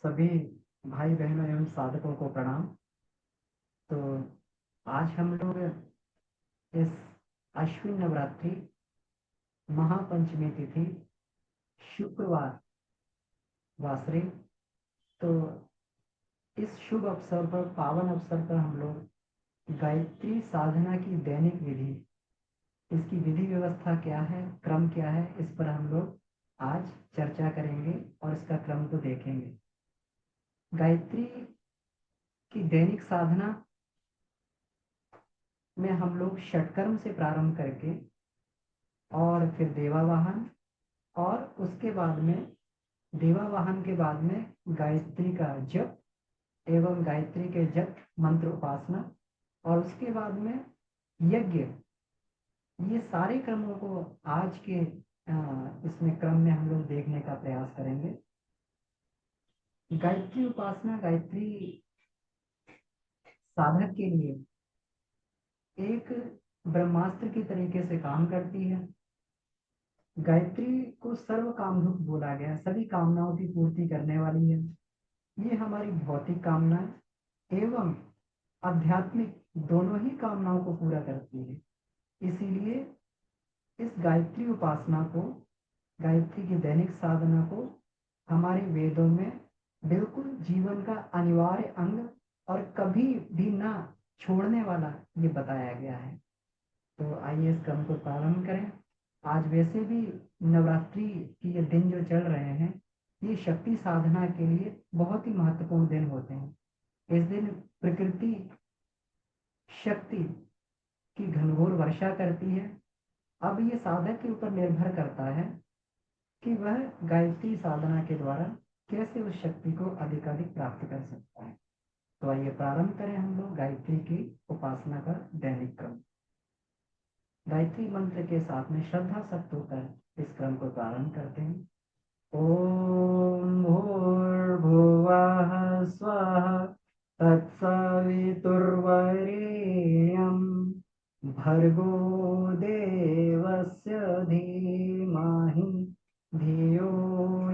सभी भाई बहनों एवं साधकों को प्रणाम। तो आज हम लोग इस अश्विन नवरात्रि महापंचमी तिथि शुक्रवार वासरे, तो इस शुभ अवसर पर, पावन अवसर पर हम लोग गायत्री साधना की दैनिक विधि, इसकी विधि व्यवस्था क्या है, क्रम क्या है, इस पर हम लोग आज चर्चा करेंगे और इसका क्रम को देखेंगे। गायत्री की दैनिक साधना में हम लोग षटकर्म से प्रारंभ करके और फिर देवावाहन, और उसके बाद में देवावाहन के बाद में गायत्री का जप एवं गायत्री के जप मंत्र उपासना, और उसके बाद में यज्ञ। ये सारे क्रमों को आज के इसमें क्रम में हम लोग देखने का प्रयास करेंगे। गायत्री उपासना गायत्री साधक के लिए एक ब्रह्मास्त्र की तरीके से काम करती है। गायत्री को सर्व कामधुक बोला गया, सभी कामनाओं की पूर्ति करने वाली है। ये हमारी भौतिक कामनाएं एवं आध्यात्मिक दोनों ही कामनाओं को पूरा करती है। इसीलिए इस गायत्री उपासना को, गायत्री की दैनिक साधना को हमारे वेदों में बिल्कुल जीवन का अनिवार्य अंग और कभी भी ना छोड़ने वाला ये बताया गया है। तो आइए इस क्रम को प्रारंभ करें। आज वैसे भी नवरात्रि की ये दिन जो चल रहे हैं, ये शक्ति साधना के लिए बहुत ही महत्वपूर्ण दिन होते हैं। इस दिन प्रकृति शक्ति की घनघोर वर्षा करती है। अब ये साधक के ऊपर निर्भर करता है कि वह गायत्री साधना के द्वारा कैसे उस शक्ति को अधिकाधिक प्राप्त कर सकता है। तो आइए प्रारंभ करें हम लोग गायत्री की उपासना का दैनिक क्रम। गायत्री मंत्र के साथ में श्रद्धा सक्त होकर इस क्रम को प्रारंभ करते हैं। ओम भूर्भुवः स्वः तत्सवितुर्वरेण्यं भर्गो देवस्य धीमहि धियो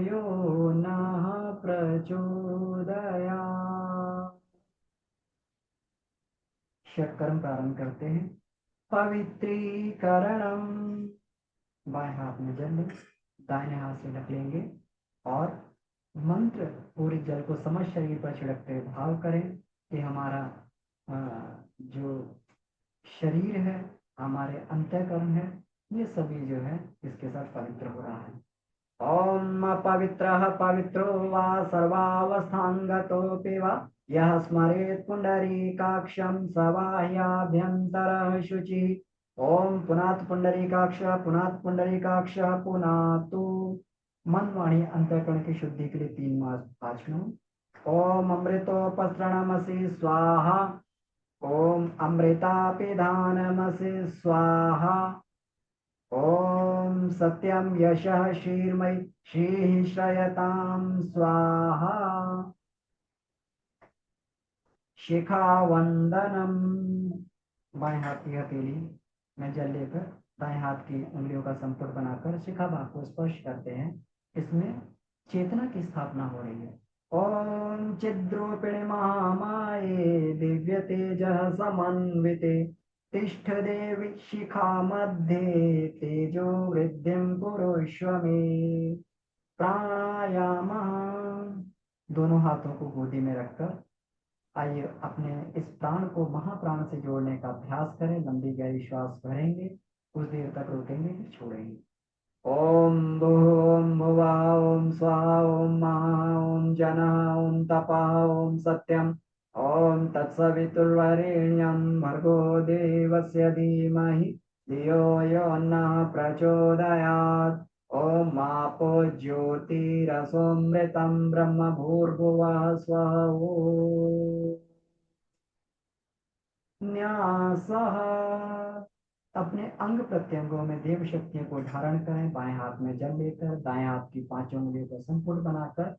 यो नः प्रचोदयात्। षटकर्म प्रारंभ करते हैं। पवित्रीकरणम, बाएं हाथ में जल लें, दाहिने हाथ से ढक लेंगे और मंत्र पूरे जल को समस्त शरीर पर छिड़कते हुए भाव करें कि हमारा जो शरीर है, हमारे अंतःकरण है, ये सभी जो है इसके साथ पवित्र हो रहा है। ओम पवित्रः पवित्रो वा सर्वावस्थांगतोऽपि वा यः स्मरेत् पुंडरीकाक्षं स वा ह्याभ्यन्तरः शुचिः। ओम पुनात् पुंडरीकाक्ष, पुनात् पुंडरीकाक्ष, पुनातु। मन वाणी अंतःकरण की शुद्धि के लिए 3 मास आचमन। ओम अमृतोपसरणमसि स्वाहा। ओम अमृतापिधानमसि स्वाहा। ओम सत्यम यशः श्रीर्मयि श्रीः श्रयतां स्वाहा। शिखा वंदनम, बाएं हाथ की हथेली में जल लेकर दाएं हाथ की उंगलियों का संपुट बनाकर शिखा भाग को स्पर्श करते हैं। इसमें चेतना की स्थापना हो रही है। ओम चिद्रूपिणी महामाये दिव्य तेजः समन्विते तिष्ठ देवी शिखा मध्ये तेजो वृद्धिं कुरुष्व मे। प्राणायाम, दोनों हाथों को गोदी में रखकर आइए अपने इस प्राण को महाप्राण से जोड़ने का अभ्यास करें। लंबी गहरी श्वास भरेंगे, कुछ देर तक रोकेंगे, फिर छोड़ेंगे। ओम भूम भुवा ओम स्वाहा ओम महा ओम जनः ओम तपः ओम सत्यम ओम तत्सवितुर्वरेण्यं भर्गो देवस्य धीमहि धियो यो नः प्रचोदयात्। ओम आपो ज्योतिरसोमृतं ब्रह्म भूर्भुवः स्वः। ओम न्यासः, अपने अंग प्रत्यंगों में देव शक्तियों को धारण करें। बाएं हाथ में जल लेकर दाएं हाथ की 5 उंगलियों को संपुट बनाकर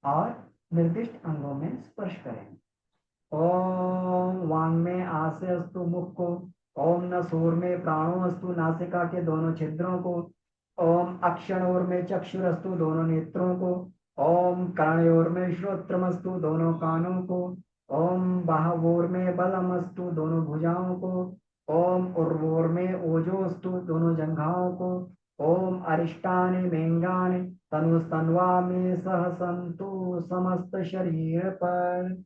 और निर्दिष्ट अंगों में स्पर्श करें। ओम वांग में आसे अस्तु मुख को। ओम नसूर में प्राणो अस्तु नासिका के दोनों छिद्रों को। ओम अक्षणोर में चक्षुरस्तु दोनों नेत्रों को। ओम कर्णयोर में श्रोत्रमस्तु, दोनों कानों को। ओम बाहवोर में बलमस्तु, दोनों भुजाओं को। ओम उर्वोर में ओजोस्तु, दोनों जंघाओं को। ओम अरिष्टानि मेंगानि तनुस्तन्वा में सह संतु समस्त शरीर पर।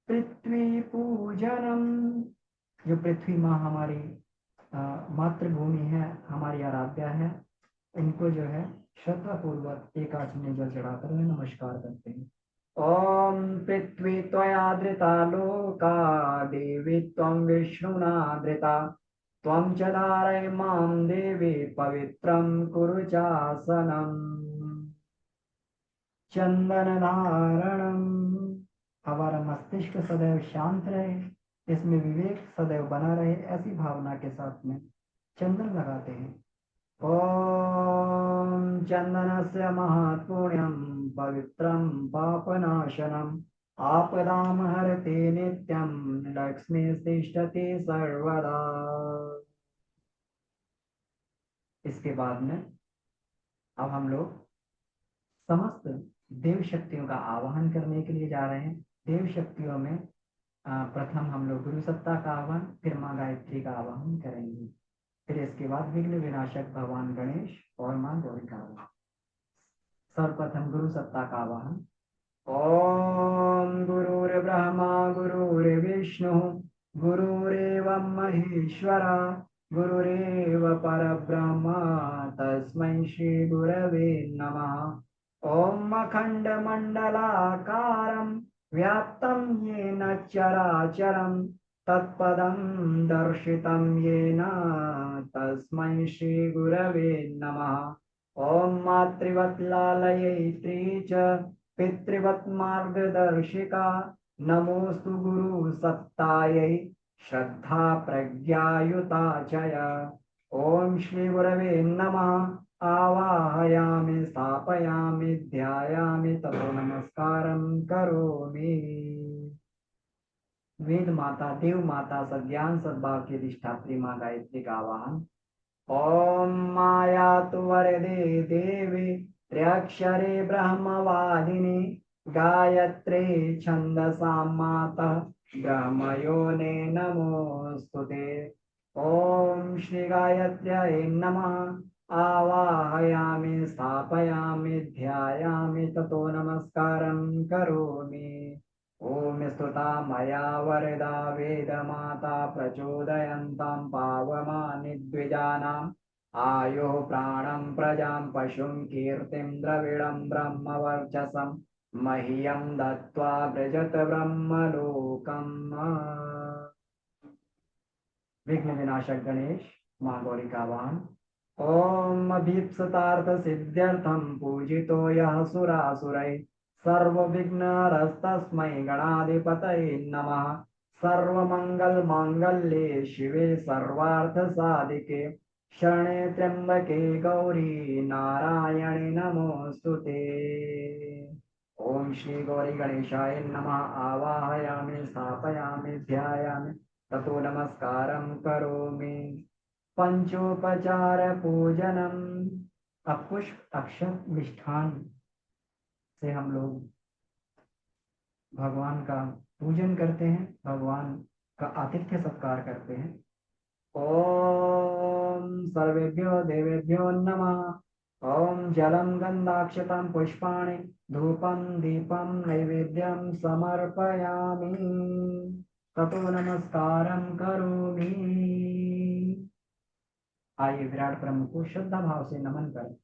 पृथ्वी पूजनम, जो पृथ्वी माँ हमारी मातृभूमि है, हमारी आराध्या है, इनको जो है श्रद्धा पूर्वक एक आसन में जल चढ़ाकर उन्हें नमस्कार करते हैं। ओम पृथ्वी त्वयादृता लोका, देवी त्वं विष्णुना धृता, त्वं च धारय मां देवी पवित्रं कुरु चासनम्। चंदन धारणम, हमारा मस्तिष्क सदैव शांत रहे, इसमें विवेक सदैव बना रहे, ऐसी भावना के साथ में चंदन लगाते हैं। ओम चंदनस्य महत्पुण्यं पवित्रं पापनाशनम्, आपदां हरते नित्यं, लक्ष्मी तिष्ठति सर्वदा। इसके बाद में अब हम लोग समस्त देव शक्तियों का आवाहन करने के लिए जा रहे हैं। देव शक्तियों में प्रथम हम लोग गुरु सत्ता का आह्वान, फिर माँ गायत्री का आवाहन करेंगे, फिर इसके बाद विघ्न विनाशक भगवान गणेश और माँ गौरी का आवाहन। सर्वप्रथम गुरु सत्ता का आवाहन। ओम गुरुर्ब्रह्मा गुरुर्विष्णु गुरुरेव महेश्वरा, गुरुरेव परब्रह्म तस्मै श्री गुरवे नमः। ओम अखंडमंडलाकारं व्याप्तं येन चराचरं, तत्पदं दर्शितं येन तस्मै श्री गुरवे नमः। ओम मातृवत् लालयित्री च पितृवत् मार्गदर्शिका, नमोस्तु गुरु सत्तायै श्रद्धा प्रज्ञायुता चय। ओम श्री गुरवे नमः। आवाहयामि स्थापयामि ध्यायामि ततो नमस्कारं करोमि। वेद माता देव माता सज्ञान सद्भाव की अधिष्ठात्री माँ गायत्री का आवाहन। ओम मायातु वरदे देवी त्र्यक्षरे ब्रह्मवादिनी, गायत्रे छन्दसां माता ब्रह्मयोने नमोस्तुते। ओम श्री गायत्र्यै नमः। आवाहयामि स्थापयामि ध्यायामि ततो नमस्कारं करोमि। ओम स्तुता मया वरदा वेदमाता प्रचोदयन्तां पावमानि द्विजानाम्, आयुः प्राणं प्रजां पशुं कीर्तिं द्रविडं ब्रह्मवर्चसं, मह्यं दत्त्वा व्रजत ब्रह्मलोकम्। विघ्न विनाशक गणेश माँ गौरी का आवाहन। ओम अभीप्सतार्थ सिद्ध्यर्थं पूजितो यः सुरासुरैः, सर्वविघ्नहरस्तस्मै गणाधिपतये नमः। सर्वमङ्गलमाङ्गल्ये शिवे सर्वार्थसाधिके, शरणे त्र्यम्बके गौरी नारायणि नमोस्तुते। ओम श्री गौरी गणेशाय नमः। आवाहयामि स्थापयामि ध्यायामि ततो नमस्कारं करोमि। पंचोपचार पूजनम, अब पुष्प अक्षत मिष्ठान से हम लोग भगवान का पूजन करते हैं, भगवान का आतिथ्य सत्कार करते हैं। ओम सर्वेभ्यो देवेभ्यो नमः। ओम जलम गंधाक्षतं पुष्पाणि धूपं दीपं नैवेद्यं समर्पयामि ततो नमस्कारं करोमि। आइए विराट ब्रह्म को श्रद्धा भाव से नमन करें।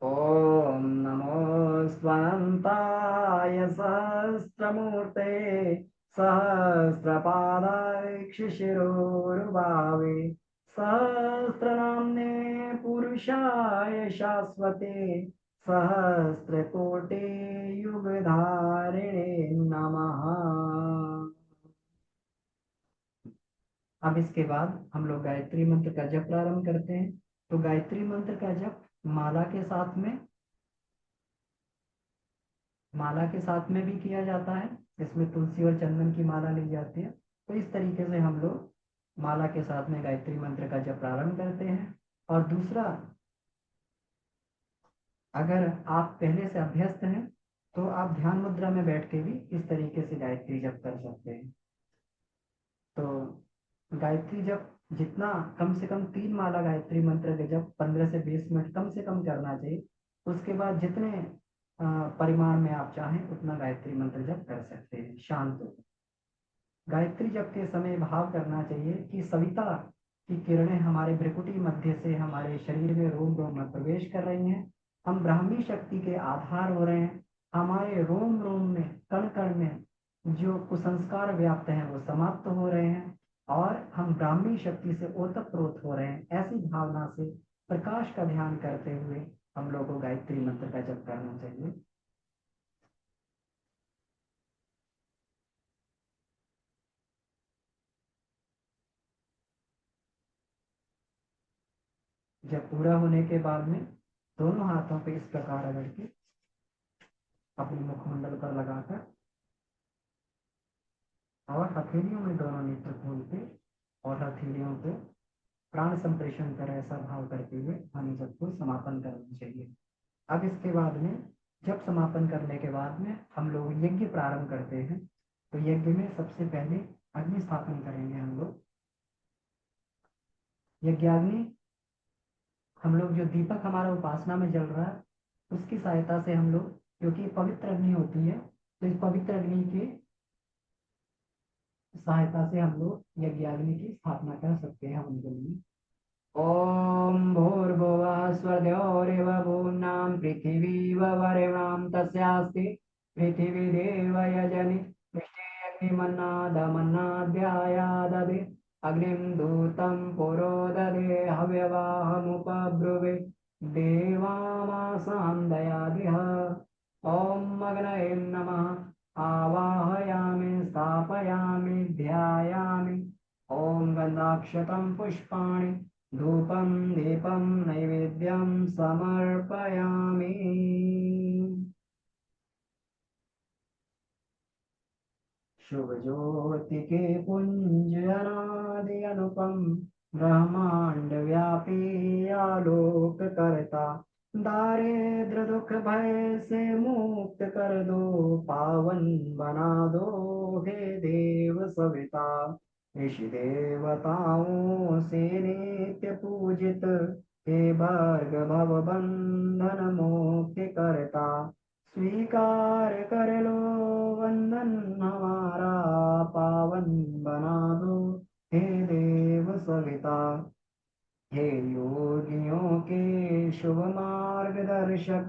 ओम नमो स्वनंताय सहस्रमूर्ते, सहस्रपादाय शिशिरोरुभावे, सहस्रनाम्ने पुरुषाय शाश्वते, सहस्रकोटि युगधारिणे नमः। अब इसके बाद हम लोग गायत्री मंत्र का जप प्रारंभ करते हैं। तो गायत्री मंत्र का जप माला के साथ में भी किया जाता है। इसमें तुलसी और चंदन की माला ली जाती है। तो इस तरीके से हम लोग माला के साथ में गायत्री मंत्र का जप प्रारंभ करते हैं। और दूसरा अगर आप पहले से अभ्यस्त हैं तो आप ध्यान मुद्रा में बैठ के भी इस तरीके से गायत्री जप कर सकते हैं। तो गायत्री जप जितना, कम से कम 3 माला गायत्री मंत्र के जप 15 से 20 मिनट कम से कम करना चाहिए। उसके बाद जितने परिमाण में आप चाहें उतना गायत्री मंत्र जप कर सकते हैं शांत होकर। गायत्री जप के समय भाव करना चाहिए कि सविता की किरणें हमारे भ्रिकुटी मध्य से हमारे शरीर में रोम रोम में प्रवेश कर रही हैं। हम ब्राह्मी शक्ति के आधार हो रहे हैं। हमारे रोम रोम में, कण कण में जो कुसंस्कार व्याप्त हैं वो समाप्त हो रहे हैं और हम ब्राह्मी शक्ति से ओतप्रोत हो रहे हैं। ऐसी भावना से प्रकाश का ध्यान करते हुए हम लोग को गायत्री मंत्र का जप करना चाहिए। जब पूरा होने के बाद में दोनों हाथों पे इस प्रकार रगड़ के अपने मुखमंडल पर लगाकर और हथेलियों में दोनों नेत्र खोल के और हथेलियों को प्राण संप्रेषण कर ऐसा भाव करते हुए हमें जब को समापन करना चाहिए। अब इसके बाद में जब समापन करने के बाद में हम लोग यज्ञ प्रारंभ करते हैं। तो यज्ञ में सबसे पहले अग्नि स्थापन करेंगे हम लोग। यज्ञाग्नि, हम लोग जो दीपक हमारा उपासना में जल रहा है उसकी सहायता से हम लोग, क्योंकि पवित्र अग्नि होती है, तो इस पवित्र अग्नि के सहायता से हम लोग यज्ञाग्नि की स्थापना कर सकते हैं उनके लिए। ओम भूर्भुवः स्वर्गोरेव भूम्नां पृथिवीव वरेणां तस्यास्ति पृथिवी देव यजनि वृष्टिरग्निमन्नादमन्नाद्यायाददे अग्निं दूतं पुरोददे हव्यवाहमुपब्रुवे देवामासां दयादिह। ॐ अग्नये नमः आवाहयामि स्थापयामि ध्यायामि। ॐ गन्धाक्षतं पुष्पाणि धूपं दीपं नैवेद्यं समर्पयामि। शुभ ज्योति के पुंज अनादि अनुपम ब्रह्मांड व्यापी आलोक करता दारिद्र दुख भय से मुक्त कर दो पावन बना दो हे देव सविता। ऋषि देवताओं से नित्य पूजित हे भर्ग भव बंधन मुक्ति करता स्वीकार कर लो वंदन हमारा पावन बना दो हे देव सविता। हे योगियों के शुभ मार्गदर्शक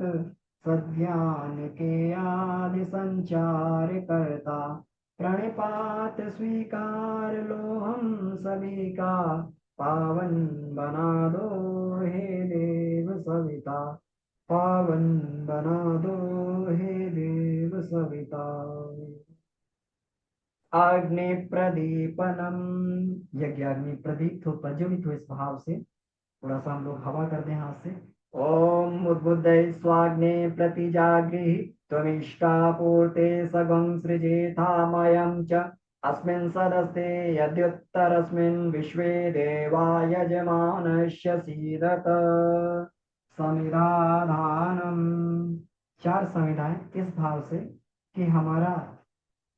सद्ज्ञान के आदि संचार करता प्रणिपात स्वीकार लो हम सभी का पावन बना दो हे देव सविता। पावन बना दो हे देव सविता। अग्नि प्रदीपनम, यज्ञ अग्नि प्रदीप्त हो प्रज्वलित हो इस भाव से थोड़ा सा हम लोग हवा कर दें हाथ से। ओम उद्बुद्ध स्वाग्ने प्रतिजागृहि त्वमिष्टा पूर्ते सगं सृजेथामयं च अस्मिन् सदस्ते यद्युत्तरस्मिन् विश्वे देवा यजमानस्य सीदत। समिधाधानम, 4 संविधाएं इस भाव से कि हमारा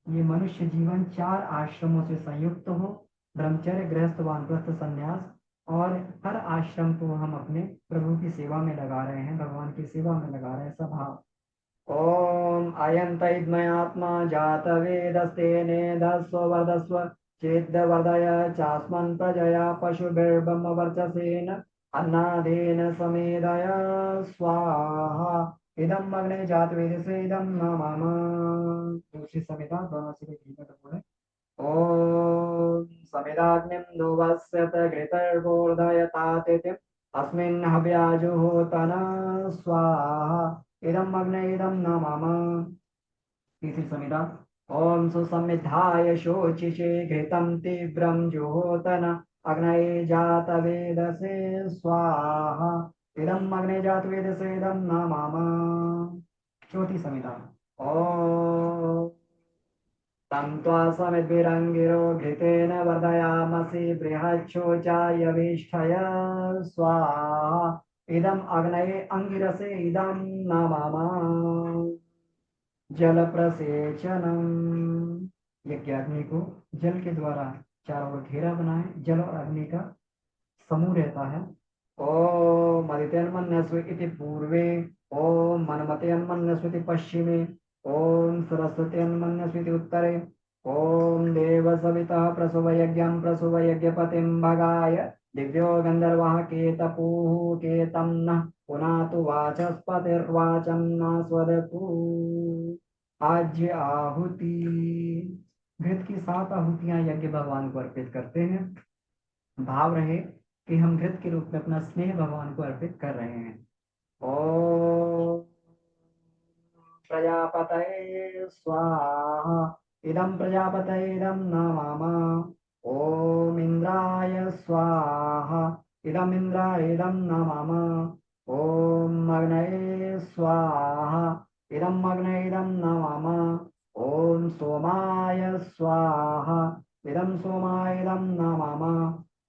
ये मनुष्य जीवन 4 आश्रमों से संयुक्त हो, ब्रह्मचर्य गृहस्थ वानप्रस्थ संन्यास, और हर आश्रम को हम अपने प्रभु की सेवा में लगा रहे हैं, भगवान की सेवा में लगा रहे हैं सब भाव। ओम अयंत इद्मयात्मा जात वेदस्तेनेधस्व वर्धस्व चेद वर्धय चास्मन् प्रजया पशुभिर्ब्रह्म वर्चसेन अन्नादेन समेदय स्वाहा इदम अग्ने जात वेद से इदम न मम। दूसरी समेता दोनों से बोले। ॐ समिदाग्निं दुवस्यत घृतैर्बोधयतातिथिम् अस्मिन् हव्याजुहोतन स्वाहा इदम् अग्ने इदं न मम। तीसरी समिधा। ॐ सुसमिद्धाय शोचिषे घृतं तीव्रं जुहोतन अग्नये जातवेदसे स्वाहा इदम् अग्ने जातवेदसे इदं न मम। चौथी समिधा। ॐ तं त्वा समिद्भिरङ्गिरो घृतेन वर्धयामसि बृहच्छोचाय विष्ठय स्वाहा इदम अग्नये अंगिरसे इदम नमामा जल प्रसेचनम। यज्ञाग्नि को जल के द्वारा चारों ओर घेरा बनाए, जल और अग्नि का समूह रहता है। ओम मदितेन्मन्यस्व इति पूर्वे, ओम मनमतेन्मन्यस्व इति पश्चिमे, ओम सरस्वत्यन्मन्यस्व इति उत्तरे, ओम देव सवितः प्रसुव यज्ञं प्रसुव यज्ञपतिं भगाय दिव्यो गन्धर्वः केतपुः केतं नः पुनातु वाचस्पतिर्वाचं न स्वदतु। आज्य आहुति। घृत की 7 आहुतियां यज्ञ भगवान को अर्पित करते हैं। भाव रहे कि हम घृत के रूप में अपना स्नेह भगवान को अर्पित कर रहे हैं। ओम प्रजापतये स्वाहा, इदं प्रजापतये इदं नमामः। ओम इंद्राय स्वाहा, इदं इंद्राय इदं नमामः। ओम अग्नये स्वाहा, इदं अग्नये इदं नमामः। ओम सोमाय स्वाहा, इदं सोमाय इदं नमामः।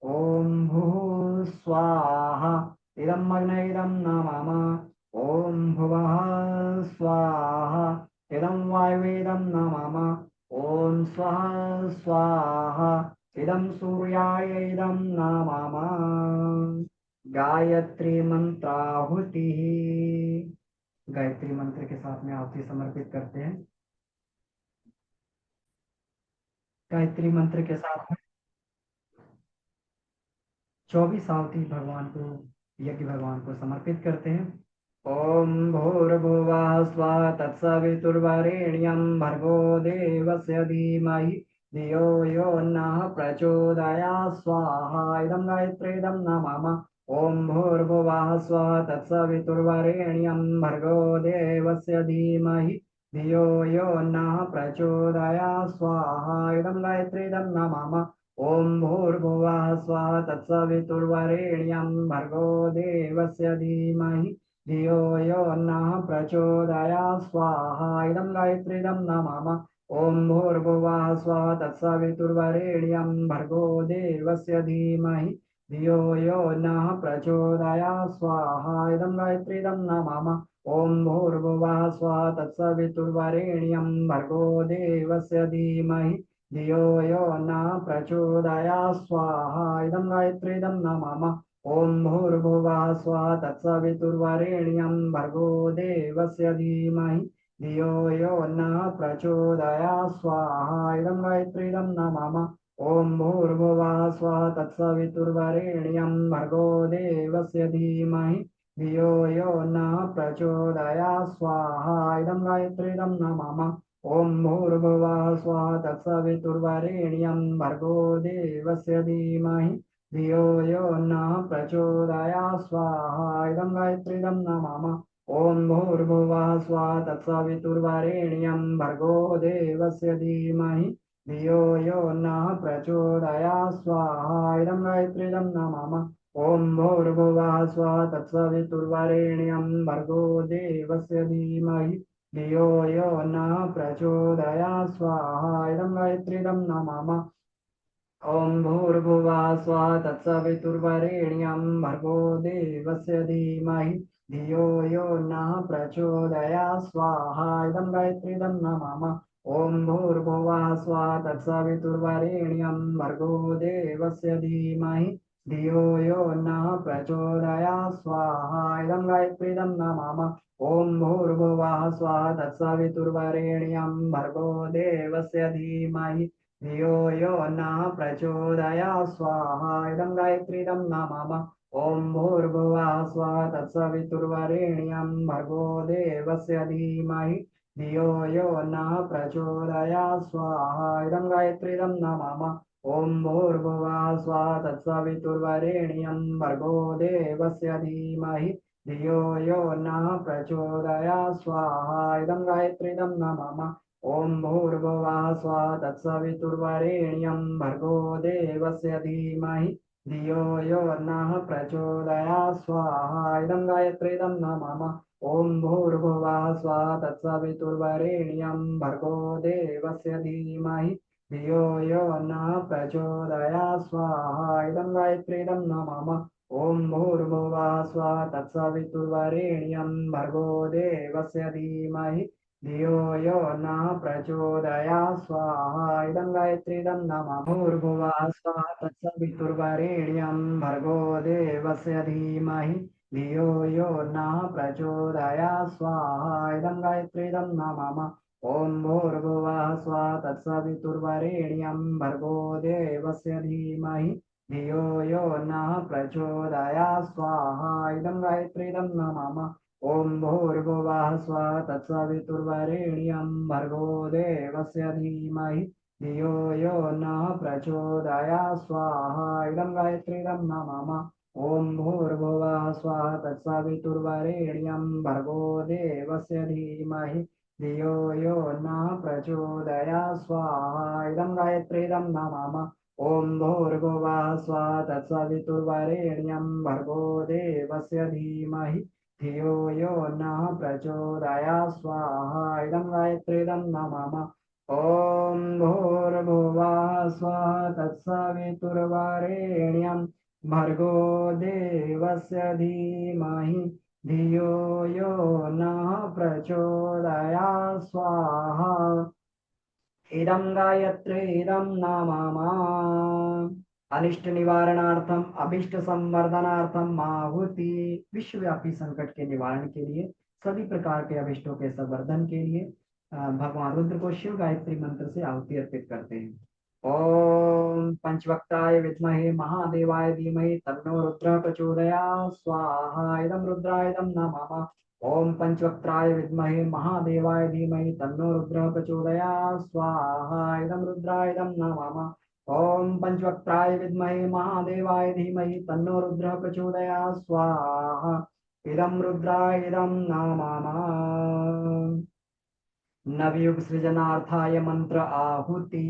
ओम भूः स्वाहा, इदं अग्नये इदं नमामः। ओम भुवः स्वाहा, इदं वायुवेदं नमामः। ओम स्वः स्वाहा, इदं सूर्याय इदं नमामः। गायत्री मंत्राहुति। गायत्री मंत्र के साथ में आहुति समर्पित करते हैं। गायत्री मंत्र के साथ में 24 आहुति भगवान को, यज्ञ भगवान को समर्पित करते हैं। ओम भूर्भुवः स्वः तत्सवितुर्वरेण्यं भर्गो देवस्य धीमहि धियो यो नः प्रचोदयात् स्वाहा। इदं गायत्रीदं नमामः। ओम भूर्भुवः स्वः तत्सवितुर्वरेण्यं भर्गो देवस्य धीमहि धियो यो नः प्रचोदयात् स्वाहा। इदं गायत्रीदं नमामः। ओम भूर्भुवः स्वः तत्सवितुर्वरेण्यं भर्गो देवस्य धीमहि धियो यो नः प्रचोदयात् स्वाहा। इदं गायत्रीदं नमामः। ओम भूर्भुवः स्वः तत्सवितुर्वरेण्यं भर्गो देवस्य धीमहि धियो यो नः प्रचोदयात् स्वाहा। इदं गायत्रीदं नमामः। ओम भूर्भुवः स्वः तत्सवितुर्वरेण्यं भर्गो देवस्य धीमहि धियो यो नः प्रचोदयात् स्वाहा। इदं गायत्रीदं नमामः। ओम भूर्भुवः स्वः तत्सवितुर्वरेण्यं भर्गो देवस्य धीमहि धियो यो नः प्रचोदयात् स्वाहा। इदं गायत्रीदं नमामः। ओम भूर्भुवः स्वः तत्सवितुर्वरेण्यं भर्गो देवस्य धीमहि धियो यो नः प्रचोदयात् स्वाहा। इदं गायत्रीदं नमामः। ओम भूर्भुवः स्वः तत्सवितुर्वरेण्यं भर्गो देवस्य धीमहि धियो यो नः प्रचोदयात् स्वाहा। इदं गायत्रीदं नमामः। ओम भूर्भुवः स्वः तत्सवितुर्वरेण्यं भर्गो देवस्य धीमहि धियो यो नः प्रचोदयात् स्वाहा। इदं गायत्रीदं नमामः। ओम भूर्भुवः स्वः तत्सवितुर्वरेण्यं भर्गो देवस्य धीमहि धियो यो नः प्रचोदयात् स्वाहा। इदं गायत्रीदं नमामः। ओम भूर्भुवः स्वः तत्सवितुर्वरेण्यं भर्गो देवस्य धीमहि धियो यो नः प्रचोदयात् स्वाहा। इदं गायत्रीदं नमामः। ओम भूर्भुवः स्वः तत्सवितुर्वरेण्यं भर्गो देवस्य धीमहि धियो यो नः प्रचोदयात् स्वाहा। इदं गायत्रीदं नमामः। ओम भूर्भुवः स्वः तत्सवितुर्वरेण्यं भर्गो देवस्य धीमहि धियो यो नः प्रचोदयात् स्वाहा। इदं गायत्रीदं नमामः। ओम भूर्भुवः स्वः तत्सवितुर्वरेण्यं भर्गो देवस्य धीमहि धियो यो नः प्रचोदयात् स्वाहा। इदं गायत्रीदं नमामः। ओम भूर्भुवः स्वः तत्सवितुर्वरेण्यं भर्गो देवस्य धीमहि धियो यो नः प्रचोदयात् स्वाहा। इदं गायत्रीदं नमामः। ओम भूर्भुवः स्वः तत्सवितुर्वरेण्यं भर्गो देवस्य धीमहि धियो यो नः प्रचोदयात् स्वाहा। इदं गायत्रीदं नमामः। ओम भूर्भुवः स्वः तत्सवितुर्वरेण्यं भर्गो देवस्य धीमहि धियो यो नः प्रचोदयात् स्वाहा। इदं गायत्रीदं नमामः। ओम भूर्भुवः स्वः तत्सवितुर्वरेण्यं भर्गो देवस्य धीमहि धियो यो नः प्रचोदयात् स्वाहा इदं गायत्रीदं नमः भूर्भुवः स्वः तत्सवितुर्वरेण्यं भर्गो देवस्य धीमहि धियो यो नः प्रचोदयात् स्वाहा इदं गायत्रीदं नमः ओम भूर्भुवः स्वः तत्सवितुर्वरेण्यं भर्गो देवस्य धीमहि धियो यो नः प्रचोदयात् स्वाहा इदं गायत्रीदं नमः ओम भूर्भुवः स्वः तत्सवितुर्वरेण्यं भर्गो देवस्य धीमहि धियो यो नः प्रचोदयात् स्वाहा इदं गायत्रीदं नमः ओम भूर्भुवः स्वः तत्सवितुर्वरेण्यं भर्गो देवस्य धीमहि धियो यो नः प्रचोदयात् स्वाहा इदं गायत्रीदं नमः ओम भूर्भुवः स्वः तत्सवितुर्वरेण्यं भर्गो देवस्य धीमहि धियो यो नः प्रचोदयात् स्वाहा इदं गायत्रीदं नमः ओम भूर्भुवः स्वः तत्सवितुर्वरेण्यं भर्गो देवस्य धीमहि धियो यो नः प्रचोदयात् स्वाहा इदं गायत्रीदं नमः अनिष्ट निवारणार्थम अभिष्ट संवर्धनार्थम आहुति विश्वव्यापी संकट के निवारण के लिए सभी प्रकार के अभिष्टों के संवर्धन के लिए भगवान रुद्र को शिव गायत्री मंत्र से आहुति अर्पित करते हैं। ओम पंचवक्ताय विद्महे महादेवाय धीमहि तन्नो रुद्र प्रचोदयात् स्वाहा इदं रुद्रायदं नमः ओम पंचवक्त्राय विद्महे महादेवाय धीमहि तन्नो रुद्र प्रचोदयात् स्वाहा इदं रुद्रायदं नमः ओम पंचवक्त्राय विद्महे महादेवाय धीमहि तन्नो रुद्र प्रचोदयात् स्वाहा इदं रुद्रायदं नमः नवयुग सृजनार्थाय मंत्र आहुति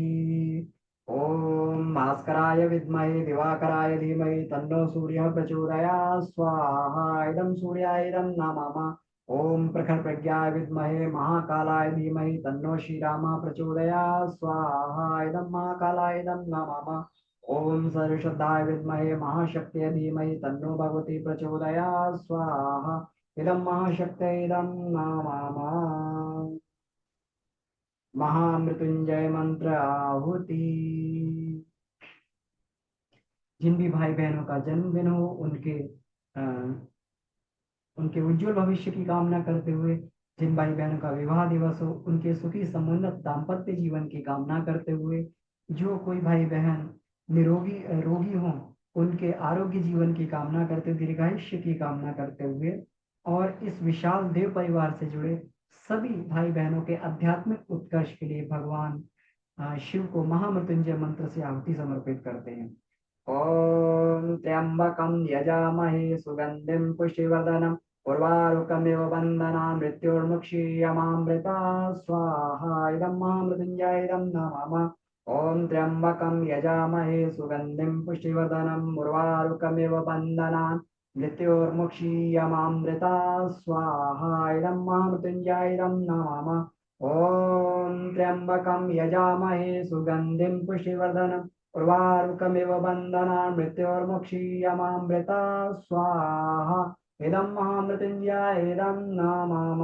ओम भास्कराय विद्महे दिवाकराय धीमहि तन्नो सूर्यः प्रचोदयात् स्वाहा इदं सूर्याय इदं नमः ओम प्रखर प्रज्ञाय विद्महे महाकालाय धीमहि तन्नो श्रीरामः प्रचोदयात् स्वाहा इदं महाकालाय इदं नमः ओम सर्वश्रद्धाय विद्महे महाशक्त्यै धीमहि तन्नो भगवती प्रचोदयात् स्वाहा इदं महाशक्त्यै इदं नमः महामृत्युंजय मंत्र आहुति जिन भी भाई बहनों का जन्मदिन हो उनके उज्जवल भविष्य की कामना करते हुए, जिन भाई बहनों का विवाह दिवस हो उनके सुखी समुन्नत दाम्पत्य जीवन की कामना करते हुए, जो कोई भाई बहन निरोगी रोगी हो उनके आरोग्य जीवन की कामना करते हुए, दीर्घायुष्य की कामना करते हुए और इस विशाल देव परिवार से जुड़े सभी भाई बहनों के आध्यात्मिक उत्कर्ष के लिए भगवान शिव को महामृत्युंजय मंत्र से आहुति समर्पित करते हैं। ओम त्र्यंबकं यजामहे सुगंधिं पुष्टिवर्धनम् उर्वारुकमिव बन्धनान् मृत्योर्मुक्षीयमामृतात् स्वाहा इदं महामृत्युंजय इदं नमः ओम त्र्यंबकं यजामहे सुगंधिं पुष्टिवर्धनम् उर्वारुकमिव बन्धनान् मृत्योर्मुक्षीयमामृतात् स्वाहा इदं महामृत्युंजय इदं नमः ओम त्र्यंबकं यजामहे सुगंधिं पुष्टिवर्धनम् उर्वारुकमिव बन्धनान् मृत्योर्मुक्षीयमामृतात् स्वाहा इदं महामृत्युंजय इदं नमः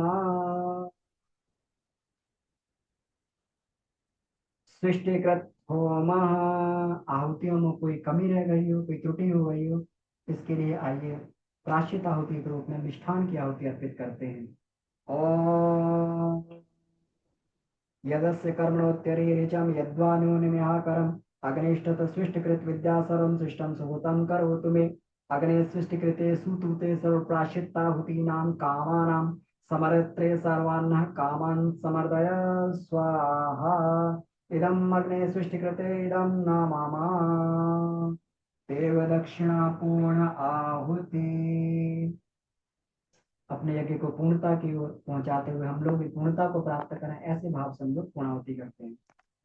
सृष्टिकृत होम आहुतियों में कोई कमी रह गई हो, कोई त्रुटि हो गई हो, इसके लिए आइए प्राश्चित आहुति के रूप में मिष्ठान की आहुति अर्पित करते हैं। ओम यदस्य कर्मणोत्यरीरिचं यद्वानूनिमिहाकरम् अग्निष्ठत सृष्टिकृत विद्या सर्वं सृष्टं सुहूतं करोतु मे अग्ने सृष्टिकृते सुतूते सर्वप्राश्चित्ताहुतीनां कामानां समर्त्रे सर्वान्नः कामान् समर्दय स्वाहा इदम् अग्ने सृष्टिकृते इदं नमः देव दक्षिणा पूर्ण आहुति। अपने यज्ञ को पूर्णता की ओर पहुंचाते हुए हम लोग भी पूर्णता को प्राप्त करें, ऐसे भाव से हम लोग पूर्णाहुति करते हैं।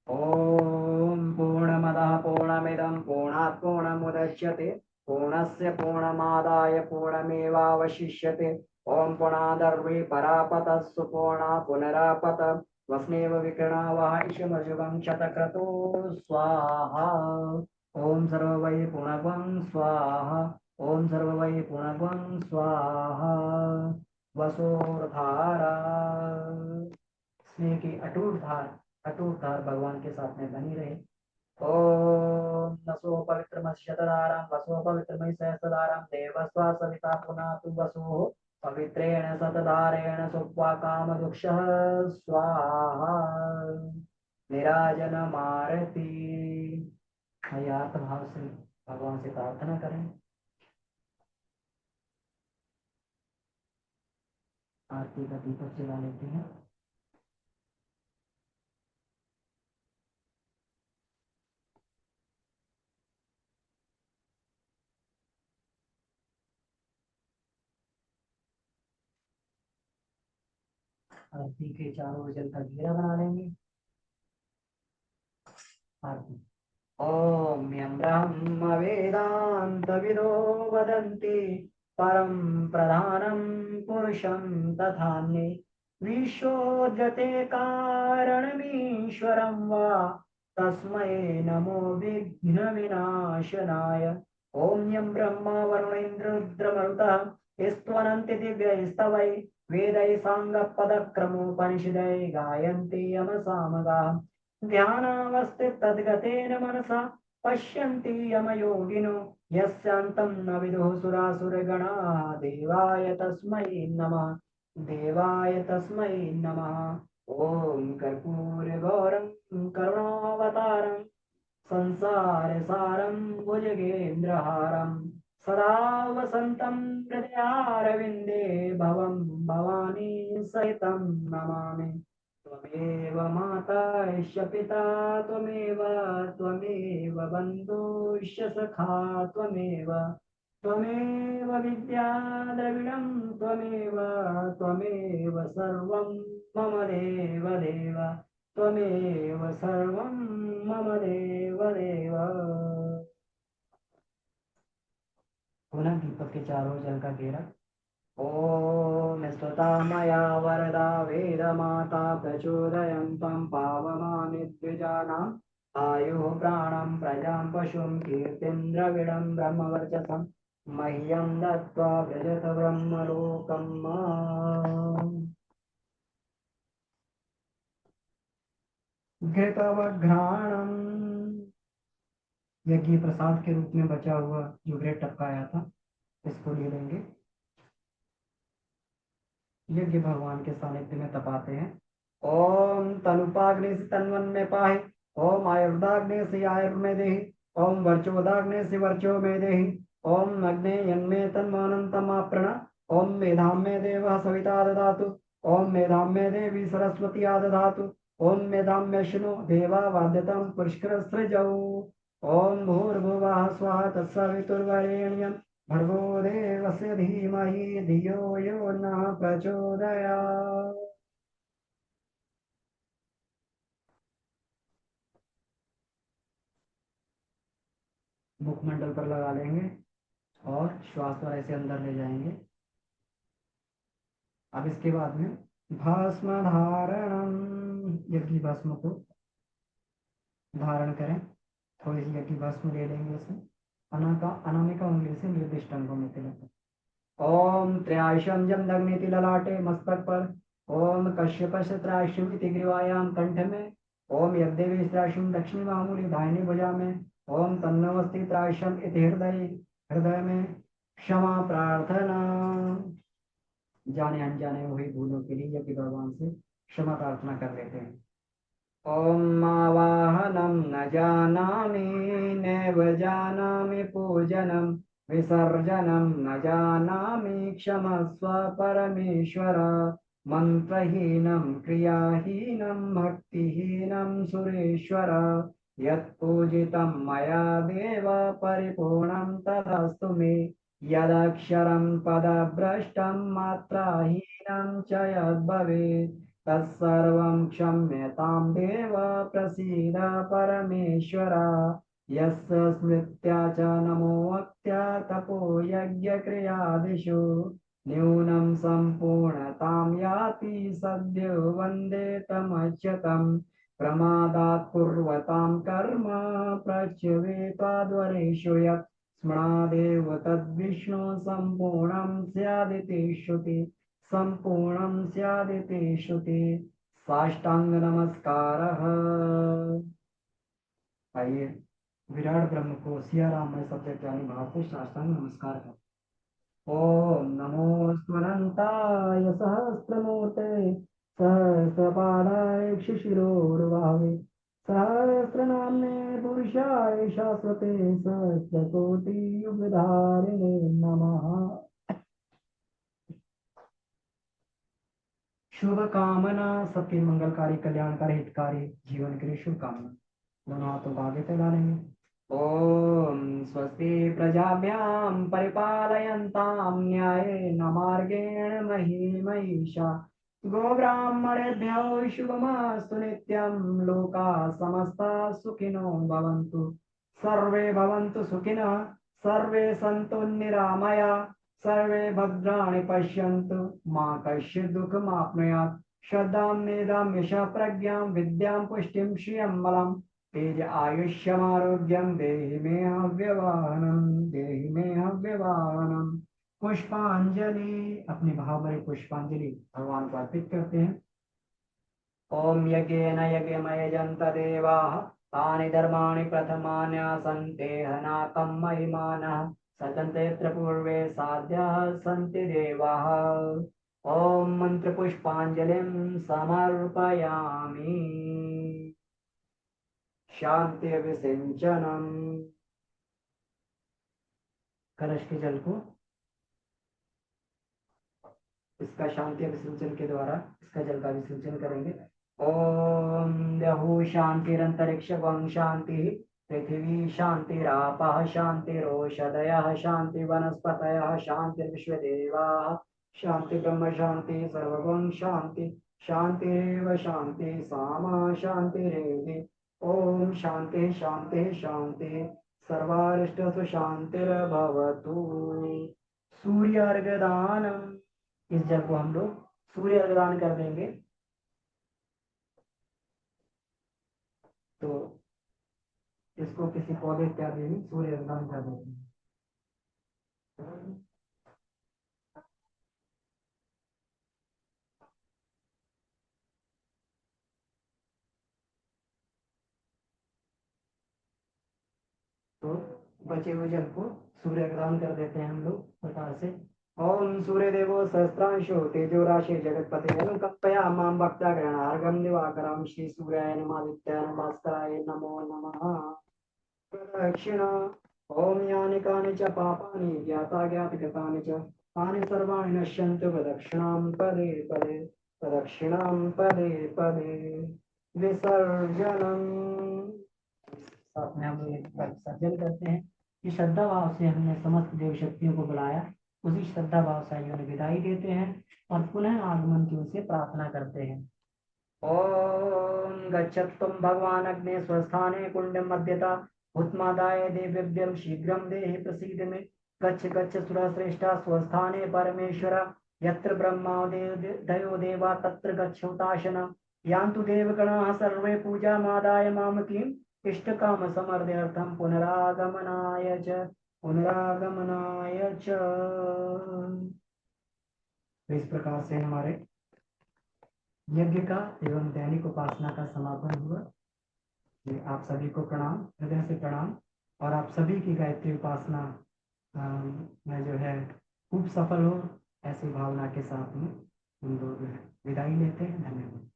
ओम पूर्णमदः पूर्णमिदं पूर्णात् पूर्णमुदच्यते पूर्णस्य पूर्णमादाय पूर्णमेवावशिष्यते ओम पूर्णादर्वे परापतः सुपूर्णा पुनरापत वस्नेव विकृणावः इषमजुगं शतक्रतो स्वाहा ओम सर्ववै पूर्णगं स्वाहा ओम सर्ववै पुनर्वं स्वाहा वसोर्धारा। स्नेह की अटूट धार भगवान के साथ में बनी रहे। ओम नसो पवित्रमश्यतदारं वसो पवित्रमयि सहस्रदारं देवस्वा सविता पुनातु वसो पवित्रेण शतधारेण सुप्वा कामदुक्षः स्वाहा। निराजनमारति। हयात भाव से भगवान से प्रार्थना करें। आरती का दीपक जला लेते हैं। आरती के चारों ओर जल का घेरा बना लेंगे। आरती। ओम यं ब्रह्म वेदांत विदो वदन्ति परम प्रधानम पुरुषं तथान्ये विश्वोद्यते कारणमीश्वरं वा तस्मै नमो विघ्न विनाशनाय। ओम यं ब्रह्मा वरुणेन्द्रुद्रमरुतः स्तवन्ति दिव्यैस्तवै वेदै साङ्गपदक्रमोपनिषदै गायन्ति यमसामगाः ध्यानावस्थित तद्गतेन मनसा पश्यन्ति यमयोगिनो यस्यान्तं न विदुः सुरासुरगणाः देवाय तस्मै नमः। देवाय तस्मै नमः। ॐ कर्पूरगौरं करुणावतारं संसारसारं भुजगेन्द्रहारं सदा वसन्तं हृदयारविन्दे भवं भवानी सहितं नमामि। त्वमेव माता च पिता त्वमेव त्वमेव बन्धुश्च सखा त्वमेव त्वमेव विद्या द्रविणं त्वमेव त्वमेव सर्वं मम देव देव त्वमेव सर्वं मम देव देव। पुनः दीपक के चारों जल का घेरा। ॐ स्तुता मया वरदा वेदमाता प्रचोदयन्तं पावमानि द्विजानाम् आयुः प्राणं प्रजां पशुं कीर्तिं द्रविडं ब्रह्मवर्चसं मह्यं दत्त्वा व्रजत ब्रह्मलोकं माम्। घृतवघ्राणं यज्ञ प्रसाद के रूप में बचा हुआ जो घृत टपकाया था इसको ले लेंगे। यज्ञ भगवान के सानिध्य में तपाते हैं। ओम तनुपाग्नि से तन्वन में पाहि। ओम आयुर्दाग्नि से आयुर्मे देहि। ओम वर्चोदाग्नि से वर्चो में देहि। ओम अग्ने यन्मे तन्मानन्तमाप्रण। ओम मेधां मे देवः सविता ददातु। ओम मेधां मे देवी सरस्वती ददातु। ओम मेधां मे शृणु देवा वाद्यतां पुष्करसृजौ। ओम भूर्भुवः स्वः तत्सवितुर्वरेण्यं भर्गो देवस्य धीमहि धियो यो नः प्रचोदयात्। मुखमंडल पर लगा लेंगे और श्वास पर ऐसे अंदर ले जाएंगे। अब इसके बाद में भस्म धारणम यज्ञ भस्म को धारण करें। थोड़ी सी यज्ञ भस्म ले लेंगे उसमें अनामिका उंगली से निर्दिष्ट अंगों में तिलक। ओम त्रयाशम जम दग्निति ललाटे मस्तक पर। ओम कश्यपश त्रायशम इति ग्रीवायाम कंठ में। ओम यद्देवी त्रायशम दक्षिणी मामूली दाहिनी भुजा में। ओम तन्नमस्ति त्रायशम इति हृदय हृदय में। क्षमा प्रार्थना जाने अनजाने हुई भूलों के लिए यज्ञ भगवान से क्षमा प्रार्थना कर लेते हैं। ओम आवाहनम न जानामि नैव जानामि पूजनम विसर्जनम न जानामि क्षमस्व परमेश्वर। मंत्रहीनं क्रियाहीनं भक्तिहीनं सुरेश्वर। यत्पूजितं मया देव परिपूर्णं तदस्तु मे। यदक्षरं पदभ्रष्टं मात्राहीनं च यद्भवेत् तत्सर्वं क्षम्यतां देव प्रसीद परमेश्वर। यस्य स्मृत्या च नमोक्त्या तपो यज्ञक्रियादिषु न्यूनं सम्पूर्णतां याति सद्यो वन्दे तमच्युतं। प्रमादात् पूर्वतां कर्म प्रच्यवेताद्वरेषु यत् स्मृणादेव तद्विष्णु सम्पूर्णं स्यादिते श्रुति, सम्पूर्णं स्यादिते श्रुति। साष्टांग नमस्कारः। आइए विराट ब्रह्म को सिया राम में सबसे प्यारे भाव से साष्टांग नमस्कार करें। ओम नमो स्वनंताय सहस्रमूर्ते सहस्रपादाय शिशिरोर्भावे सहस्रनाम्ने पुरुषाय शाश्वते सहस्रकोटि युगधारिणे नमः। शुभ कामना, सबके मंगलकारी कल्याणकारी हितकारी जीवन के लिए शुभ कामना। दोनों हाथों को आगे फैलाएंगे। ओम स्वस्ति प्रजाभ्यां परिपालयन्तां न्यायेन मार्गेण महीं महिषा गोब्राह्मणेभ्यो शुभमस्तु नित्यं। लोकाः समस्ताः सुखिनो भवन्तु, सर्वे भवन्तु सुखिनः, सर्वे सन्तु निरामयाः, सर्वे भद्राणि पश्यन्तु मा कश्चित् दुःखमाप्नुयात्। श्रद्धां मेधां यशः प्रज्ञां विद्यां पुष्टिं श्रियं बलम् तेज आयुष्यमारोग्यं देहि मे हव्यवाहनं, देहि मे हव्यवाहनं। पुष्पांजलि, अपने भाव भरे पुष्पांजलि भगवान को अर्पित करते हैं। ओम यज्ञेन यज्ञमय जंत देवाः तानि धर्माणि प्रथमानि आसन्ते हनाकं महिमानः सतन्तेऽत्र पूर्वे साध्याः सन्ति देवाः। ओम मंत्र पुष्पांजलिं समर्पयामि। शांति विसिंचनम। कलश के जल को इसका शांति विसिंचन के द्वारा इसका जल का विसिंचन करेंगे। ओम द्यौः शांतिरंतरिक्षं शांति, पृथिवी शांतिरापः शांतिरोषधयः शांति वनस्पतयः शांतिर्विश्वदेवाः शांति ब्रह्म शांति सर्वगुण शांति, शांतिरेव शांति सामा शांतिरेधि। ओम शांति शांति शांति, सर्वारिष्टसु शांतिर्भवतु। सूर्य अर्घ्य दानम, इस जल को हम लोग सूर्य अर्घ्य दान कर देंगे। तो इसको किसी पौधे इत्यादि में सूर्य अर्घ्य दान कर देते हैं। तो बचे हुए जल को सूर्य ग्रहण कर देते हैं हम लोग प्रकार से। ओम सूर्य देवो सहस्रांशो तेजो राशि जगतपते कपया माम भक्ता ग्रहणार्घम दिवाकरम श्री सूर्याय नमादित्याय भास्कराय नमो नमः। प्रदक्षिण। ओम यानि कानि च पापानि ज्ञाता ज्ञातकृतानि च तानि सर्वाणि नश्यन्तु प्रदक्षिणां पदे पदे, प्रदक्षिणां पदे पदे। विसर्जनम। साथ में हम लोग एक बार विसर्जन करते हैं। इस श्रद्धा भाव से हमने समस्त देव शक्तियों को बुलाया, उसी श्रद्धा भाव से उन्हें विदाई देते हैं और पुनः आगमन की उनसे प्रार्थना करते हैं। ओम गच्छत्वं भगवान अग्ने स्वस्थाने कुंडम मध्यता उत्मादाय देव्यभ्यं शीघ्रं देहि प्रसीद में। गच्छ गच्छ सुरश्रेष्ठा स्वस्थाने परमेश्वर, यत्र ब्रह्मादयो देवा तत्र गच्छोताशनम्। यान्तु देवगणाः सर्वे पूजामादाय मामकीम् इष्टकाम समर्द्यर्थं पुनरागमनाय च, पुनरागमनाय च। तो इस प्रकार से हमारे यज्ञ का एवं दैनिक उपासना का समापन हुआ। आप सभी को प्रणाम, हृदय से प्रणाम। और आप सभी की गायत्री उपासना में जो है खूब सफल हो, ऐसी भावना के साथ में हम लोग विदाई लेते हैं। धन्यवाद।